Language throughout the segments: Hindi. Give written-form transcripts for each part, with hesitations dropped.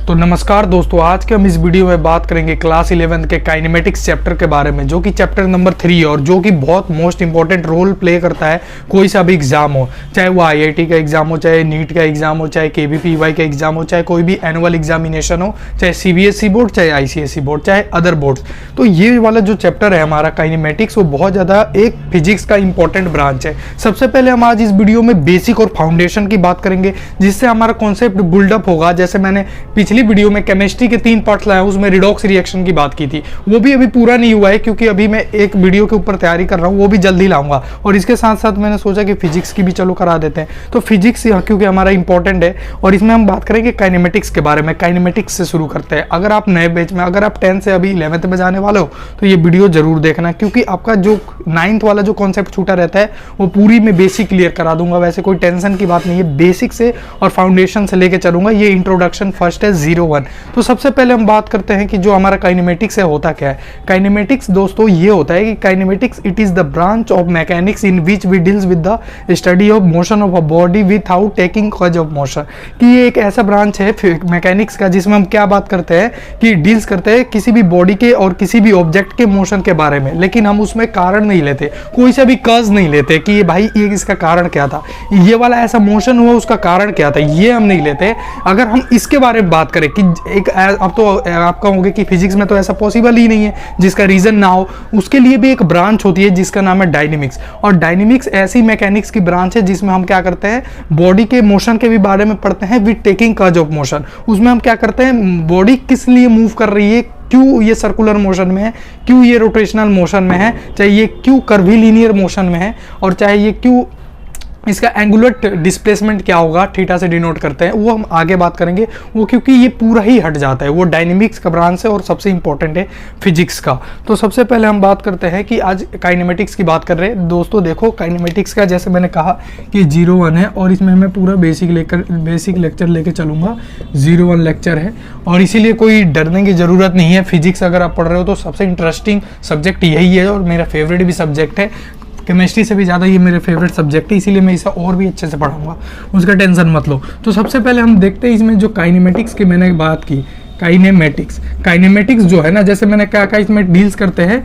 तो नमस्कार दोस्तों, आज के हम इस वीडियो में बात करेंगे क्लास 11 के काइनेमेटिक्स चैप्टर के बारे में, जो कि चैप्टर नंबर 3 और जो कि बहुत मोस्ट इंपॉर्टेंट रोल प्ले करता है कोई सा भी एग्जाम हो, चाहे वो आईआईटी का एग्जाम हो, चाहे नीट का एग्जाम हो, चाहे केवीपीवाई का एग्जाम हो, चाहे कोई भी एनुअल एग्जामिनेशन हो, चाहे सीबीएसई बोर्ड, चाहे आईसीएसई बोर्ड, चाहे अदर बोर्ड। तो ये वाला जो चैप्टर है हमारा काइनेमेटिक्स, वो बहुत ज़्यादा एक फिजिक्स का इंपॉर्टेंट ब्रांच है। सबसे पहले हम आज इस वीडियो में बेसिक और फाउंडेशन की बात करेंगे, जिससे हमारा कॉन्सेप्ट बिल्डअप होगा। जैसे मैंने पिछली वीडियो में केमिस्ट्री के 3 पार्ट्स लाया, उसमें रिडॉक्स रिएक्शन की बात की थी, वो भी अभी पूरा नहीं हुआ है क्योंकि अभी मैं एक वीडियो के ऊपर तैयारी कर रहा हूँ, वो भी जल्दी लाऊंगा। और इसके साथ साथ मैंने सोचा कि फिजिक्स की भी चलो करा देते हैं। तो फिजिक्स क्योंकि हमारा इंपॉर्टेंट है और इसमें हम बात करेंगे काइनेमेटिक्स के बारे में। काइनेमेटिक्स से शुरू करते हैं। अगर आप नए बैच में, अगर आप 10 से अभी 11th में जाने वाले हो तो ये वीडियो जरूर देखना, क्योंकि आपका जो 9th वाला जो कॉन्सेप्ट छूटा रहता है वो पूरी मैं बेसिक क्लियर करा दूंगा। वैसे कोई टेंशन की बात नहीं है, बेसिक से और फाउंडेशन से लेके चलूंगा। ये इंट्रोडक्शन फर्स्ट है 01। तो सबसे पहले हम बात करते हैं कि जो हमारा काइनेमेटिक्स है होता क्या है। काइनेमेटिक्स दोस्तों ये होता है कि kinematics it is the branch of mechanics in which we deals with the study of motion of a body without taking cause of motion. कि ये एक ऐसा ब्रांच है मैकेनिक्स का जिसमें हम क्या बात करते हैं कि डील्स करते हैं किसी भी बॉडी के और किसी भी ऑब्जेक्ट के मोशन के बारे में, लेकिन हम उसमें कारण नहीं लेते, कोई सा भी कज नहीं लेते कि ये भाई ये इसका कारण क्या था, ये वाला ऐसा मोशन हुआ उसका कारण क्या था, ये हम नहीं लेते। अगर हम इसके बारे में बात करें कि एक अब तो आप कहोगे कि फिजिक्स में तो ऐसा पॉसिबल ही नहीं है जिसका रीजन ना हो, उसके लिए भी एक ब्रांच होती है जिसका नाम है डायनेमिक्स। और डायनेमिक्स ऐसी मैकेनिक्स की ब्रांच है जिसमें हम क्या करते हैं, बॉडी के मोशन के भी बारे में पढ़ते हैं विद टेकिंग कज ऑफ मोशन। उसमें हम क्या करते हैं, बॉडी किस लिए मूव कर रही है, क्यों ये सर्कुलर मोशन में है, क्यों ये रोटेशनल मोशन में है, चाहे ये क्यों कर्वीलिनियर मोशन में है, और चाहे ये क्यों इसका एंगुलर डिस्प्लेसमेंट क्या होगा, थीटा से डिनोट करते हैं, वो हम आगे बात करेंगे। वो क्योंकि ये पूरा ही हट जाता है, वो डायनेमिक्स का ब्रांच है और सबसे इंपॉर्टेंट है फिजिक्स का। तो सबसे पहले हम बात करते हैं कि आज काइनेमेटिक्स की बात कर रहे हैं। दोस्तों देखो, काइनेमेटिक्स का जैसे मैंने कहा कि 01 है और इसमें मैं पूरा बेसिक लेक्चर लेके चलूँगा। 01 लेक्चर है और इसीलिए कोई डरने की ज़रूरत नहीं है। फिजिक्स अगर आप पढ़ रहे हो तो सबसे इंटरेस्टिंग सब्जेक्ट यही है और मेरा फेवरेट भी सब्जेक्ट है। केमिस्ट्री से भी ज़्यादा ये मेरे फेवरेट सब्जेक्ट है, इसीलिए मैं इसे और भी अच्छे से पढ़ाऊंगा, उसका टेंशन मत लो। तो सबसे पहले हम देखते हैं इसमें जो काइनेमेटिक्स की मैंने बात की। काइनेमेटिक्स जो है ना, जैसे मैंने क्या कहा, इसमें डील्स करते हैं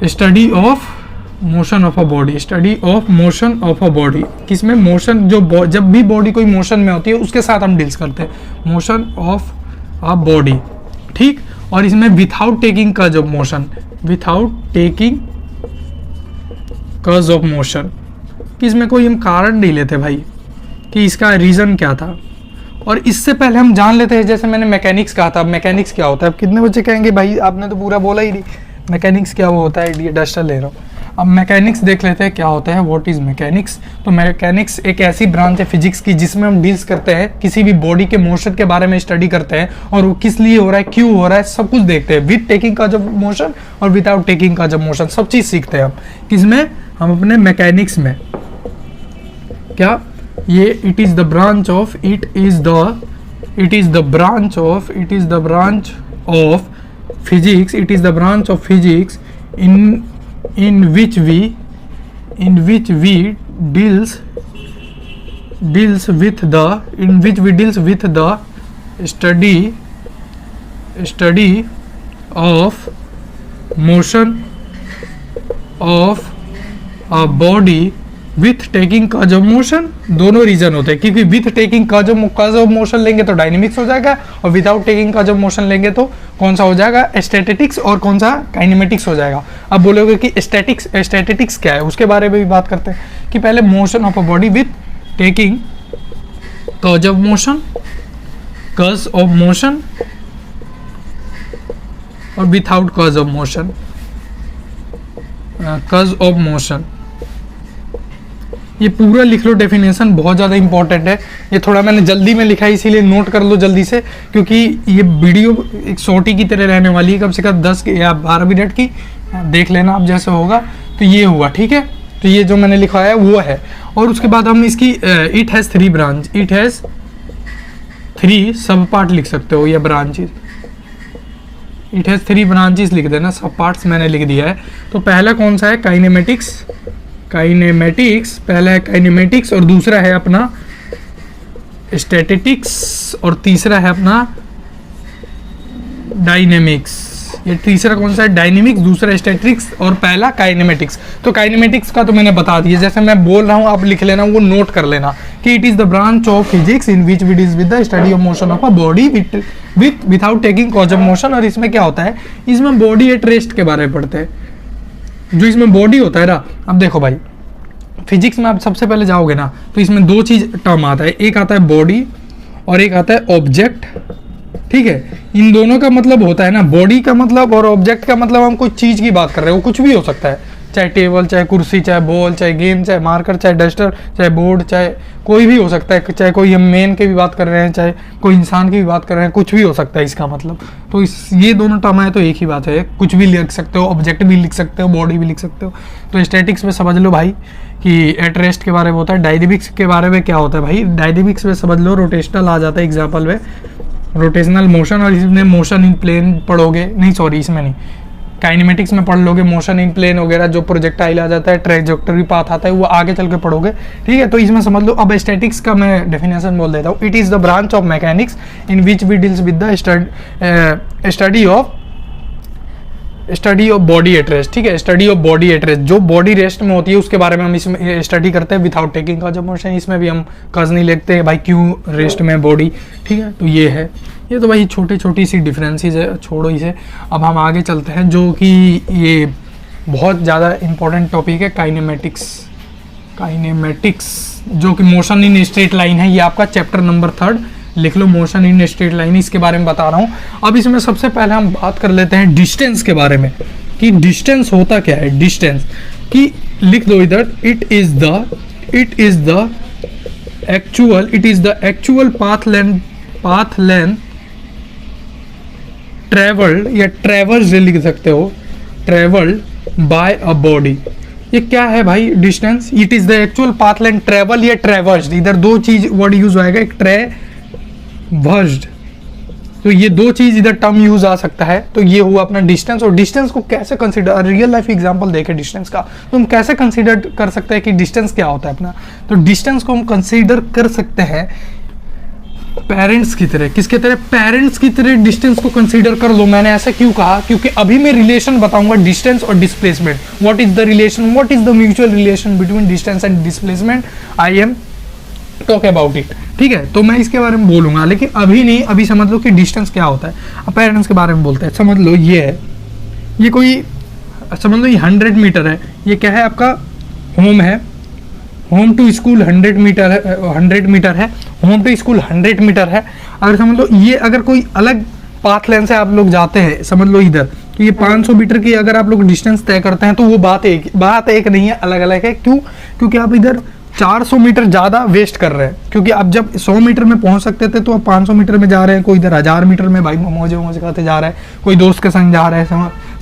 study of motion of a body, study of motion of a body. किसमें मोशन, जो जब भी बॉडी कोई मोशन में होती है उसके साथ हम डील्स करते हैं, मोशन ऑफ अ बॉडी, ठीक। और इसमें विथआउट टेकिंग कज ऑफ मोशन, विथआउट टेकिंग कज ऑफ मोशन, कि इसमें कोई हम कारण नहीं लेते भाई कि इसका रीज़न क्या था। और इससे पहले हम जान लेते हैं, जैसे मैंने मैकेनिक्स कहा था, अब मैकेनिक्स क्या होता है। अब कितने बच्चे कहेंगे भाई आपने तो पूरा बोला ही नहीं, मैकेनिक्स क्या वो होता है, डस्टर ले रहा हूँ। अब मैकेनिक्स देख लेते हैं क्या होता है, व्हाट इज़ मैकेनिक्स। तो मैकेनिक्स एक ऐसी ब्रांच है फिजिक्स की जिसमें हम डील्स करते हैं किसी भी बॉडी के मोशन के बारे में स्टडी करते हैं, और वो किस लिए हो रहा है, क्यों हो रहा है, सब कुछ देखते हैं। विद टेकिंग कज ऑफ मोशन और विदाउट टेकिंग कज ऑफ मोशन, सब चीज़ सीखते हैं हम। किसमें, हम अपने मैकेनिक्स में। क्या ये it is the branch of physics, it is the branch of physics in which we deals with the study of motion of a body with taking cause of motion। दोनों रीजन होते हैं, क्योंकि with taking cause of motion लेंगे तो डायनेमिक्स हो जाएगा, और without taking cause of motion लेंगे तो कौन सा हो जाएगा, स्टैटिस्टिक्स, और कौन सा, काइनेमेटिक्स हो जाएगा। अब बोलोगे कि स्टैटिस्टिक्स क्या है, उसके बारे में भी बात करते हैं कि पहले motion of a body with taking cause of motion और विदाउट cause of motion। ये पूरा लिख लो, डेफिनेशन बहुत ज़्यादा इंपॉर्टेंट है। ये थोड़ा मैंने जल्दी में लिखा है, इसीलिए नोट कर लो जल्दी से, क्योंकि ये वीडियो एक शॉर्टी की तरह रहने वाली है, कम से कम 10 या 12 मिनट की। देख लेना आप जैसे होगा। तो ये हुआ, ठीक है। तो ये जो मैंने लिखा है वो है। और उसके बाद हम इसकी it has 3 branch, it has 3 सब पार्ट लिख सकते हो, ये ब्रांचेस, इट हैज़ 3 ब्रांचेस लिख देना, सब पार्ट्स मैंने लिख दिया है। तो पहला कौन सा है, काइनेमेटिक्स, काइनेमेटिक्स पहला है काइनेमेटिक्स और दूसरा है अपना स्टैटिस्टिक्स और तीसरा है अपना डायनेमिक्स। ये तीसरा कौन सा है? डायनेमिक्स, दूसरा स्टैटिक्स और पहला काइनेमेटिक्स। तो काइनेमेटिक्स का तो मैंने बता दिया, जैसे मैं बोल रहा हूँ आप लिख लेना, वो नोट कर लेना कि it is the branch of physics in which we deal with the study of motion of a body without taking cause of motion. और इसमें क्या होता है, इसमें बॉडी एट रेस्ट के बारे में पढ़ते हैं। जो इसमें बॉडी होता है ना, अब देखो भाई फिजिक्स में आप सबसे पहले जाओगे ना तो इसमें दो चीज टर्म आता है, एक आता है बॉडी और एक आता है ऑब्जेक्ट। ठीक है, इन दोनों का मतलब होता है ना, बॉडी का मतलब और ऑब्जेक्ट का मतलब हम कोई चीज की बात कर रहे हैं, वो कुछ भी हो सकता है, चाहे टेबल, चाहे कुर्सी, चाहे बॉल, चाहे गेम, चाहे मार्कर, चाहे डस्टर, चाहे बोर्ड, चाहे कोई भी हो सकता है, चाहे कोई हम मैन की भी बात कर रहे हैं, चाहे कोई इंसान की भी बात कर रहे हैं, कुछ भी हो सकता है इसका मतलब। तो ये दोनों टर्म है तो एक ही बात है, कुछ भी लिख सकते हो, ऑब्जेक्ट भी लिख सकते हो, बॉडी भी लिख सकते हो। तो स्टैटिक्स में समझ लो भाई कि एट रेस्ट के बारे में होता है। डायनेमिक्स के बारे में क्या होता है भाई, डायनेमिक्स में समझ लो रोटेशनल आ जाता है एग्जाम्पल में, रोटेशनल मोशन। और इसमें मोशन इन प्लेन पढ़ोगे, नहीं सॉरी इसमें नहीं, काइनेमेटिक्स में पढ़ लोगे मोशन इन प्लेन वगैरह, जो प्रोजेक्टाइल आ जाता है, ट्रैजेक्टरी पाथ आता है, वो आगे चल के पढ़ोगे। ठीक है, तो इसमें समझ लो। अब स्टैटिक्स का मैं डेफिनेशन बोल देता हूँ। It is the branch of mechanics in which we deals with the study of body at rest. ठीक है, study of body at rest, जो बॉडी रेस्ट में होती है उसके बारे में हम इसमें स्टडी करते हैं without taking cause of motion. इसमें भी हम कज नहीं लेते हैं भाई क्यों रेस्ट में बॉडी। ठीक है, तो ये है, ये तो भाई छोटी सी डिफरेंसेस है, छोड़ो इसे। अब हम आगे चलते हैं, जो कि ये बहुत ज़्यादा इंपॉर्टेंट टॉपिक है, काइनेमेटिक्स, जो कि मोशन इन स्ट्रेट लाइन है। ये आपका चैप्टर नंबर 3 लिख लो, मोशन इन स्ट्रेट लाइन, इसके बारे में बता रहा हूँ। अब इसमें सबसे पहले हम बात कर लेते हैं डिस्टेंस के बारे में, कि डिस्टेंस होता क्या है। डिस्टेंस कि लिख दो इधर, it is the actual path length travelled, या ट्रेवर्स लिख सकते हो, ट्रेवल्ड बाय अ बॉडी। ये क्या है भाई distance? It is the actual path length travel या ट्रेवर्स्ड, इधर दो चीज वर्ड यूज आएगा, एक ट्रेवर्स्ड, तो ये दो चीज इधर टर्म यूज आ सकता है। तो ये हुआ अपना डिस्टेंस। और डिस्टेंस को कैसे कंसीडर, रियल लाइफ एग्जांपल देखे डिस्टेंस का, तो हम कैसे कंसीडर कर सकते हैं कि डिस्टेंस क्या होता है अपना। तो डिस्टेंस को हम कंसीडर कर सकते हैं पेरेंट्स की तरह। किसके तरह? पेरेंट्स की तरह डिस्टेंस को कंसीडर कर लो। मैंने ऐसा क्यों कहा? क्योंकि अभी मैं रिलेशन बताऊंगा डिस्टेंस और displacement. What is the relation, what is the mutual relation between distance and displacement, I am talk about it. ठीक है, तो मैं इसके बारे में बोलूंगा, लेकिन अभी नहीं। अभी समझ लो कि डिस्टेंस क्या होता है। अब पेरेंट्स के बारे में बोलते हैं। समझ लो ये है, ये कोई समझ लो ये 100 मीटर है। ये क्या है? आपका होम है, होम टू स्कूल 100 मीटर है, 100 मीटर है, होम टू स्कूल 100 मीटर है। अगर समझ लो ये अगर कोई अलग पाथ लेंथ से आप लोग जाते हैं, समझ लो इधर, तो ये 500 मीटर की अगर आप लोग डिस्टेंस तय करते हैं, तो वो बात एक नहीं है, अलग अलग है। क्यों? क्योंकि आप इधर 400 मीटर ज़्यादा वेस्ट कर रहे हैं। क्योंकि आप जब 100 मीटर में पहुंच सकते थे तो आप 500 मीटर में जा रहे हैं। कोई इधर 1000 मीटर में भाई मोमोज खाते जा रहा है, कोई दोस्त के संग जा रहा है,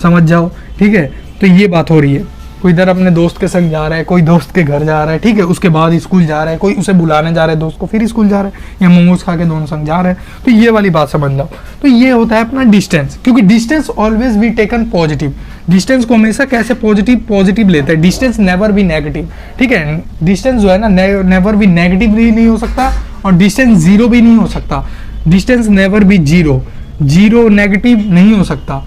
समझ जाओ। ठीक है, तो ये बात हो रही है। कोई इधर अपने दोस्त के संग जा रहा है, कोई दोस्त के घर जा रहा है, ठीक है, उसके बाद स्कूल जा रहा है, कोई उसे बुलाने जा रहा है दोस्त को, फिर स्कूल जा रहा है, या मोमोज खा के दोनों संग जा रहे हैं। तो ये वाली बात समझ लो। तो ये होता है अपना डिस्टेंस। क्योंकि distance always be taken positive. Distance को हमेशा कैसे पॉजिटिव लेते हैं। Distance never be negative. ठीक है, डिस्टेंस जो है ना नेवर बी नेगेटिव भी नहीं हो सकता और डिस्टेंस जीरो भी नहीं हो सकता। Distance never be zero negative नहीं हो सकता।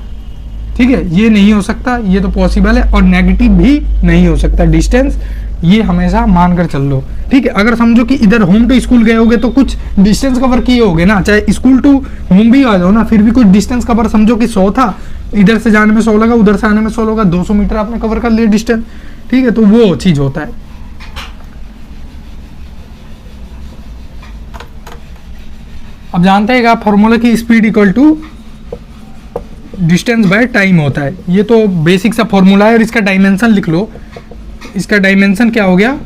ठीक है, ये नहीं हो सकता, ये तो पॉसिबल है, और नेगेटिव भी नहीं हो सकता डिस्टेंस। ये हमेशा मानकर चल लो। ठीक है, अगर समझो कि इधर होम टू स्कूल गए होगे तो कुछ डिस्टेंस कवर किए होगे ना, चाहे स्कूल टू होम भी आ जाओ ना, फिर भी कुछ डिस्टेंस कवर, समझो कि 100 था, इधर से जाने में 100 लगा, उधर से आने में 100 लगा, 200 मीटर आपने कवर कर लिया डिस्टेंस। ठीक है, तो वो चीज होता है। अब जानते हैं आप फॉर्मूला की speed equal to distance by time होता है। ये तो बेसिक सा फॉर्मूला है। और इसका डायमेंशन लिख लो। इसका डायमेंशन क्या हो गया?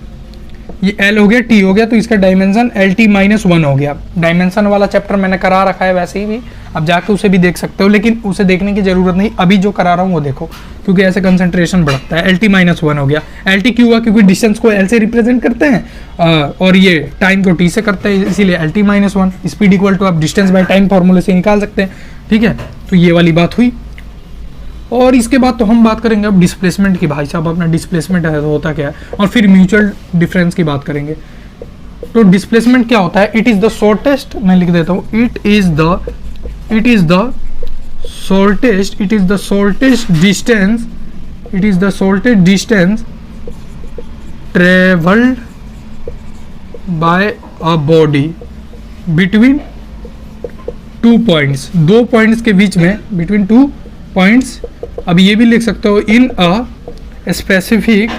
ये L हो गया, T हो गया, तो इसका डायमेंशन LT-1 हो गया। डायमेंशन वाला चैप्टर मैंने करा रखा है वैसे ही भी, अब जाके उसे भी देख सकते हो, लेकिन उसे देखने की जरूरत नहीं, अभी जो करा रहा हूँ वो देखो, क्योंकि ऐसे कंसंट्रेशन बढ़ता है। LT-1 हो गया। LT क्यों हुआ? क्योंकि डिस्टेंस को L से रिप्रेजेंट करते हैं और ये टाइम को T से करते हैं, इसीलिए LT-1। स्पीड इक्वल टू आप डिस्टेंस बाय टाइम फॉर्मूले से निकाल सकते हैं। ठीक है, तो ये वाली बात हुई। और इसके बाद तो हम बात करेंगे अब डिस्प्लेसमेंट की। भाई साहब अपना डिस्प्लेसमेंट है तो होता क्या है, और फिर म्यूचुअल डिफरेंस की बात करेंगे। तो डिस्प्लेसमेंट क्या होता है? इट इज द शॉर्टेस्ट, मैं लिख देता हूँ, it is the shortest, it is the shortest distance, it is the shortest distance traveled by a body between 2 points, 2 points के बीच में, between 2 points। अब ये भी लिख सकते हो इन अ स्पेसिफिक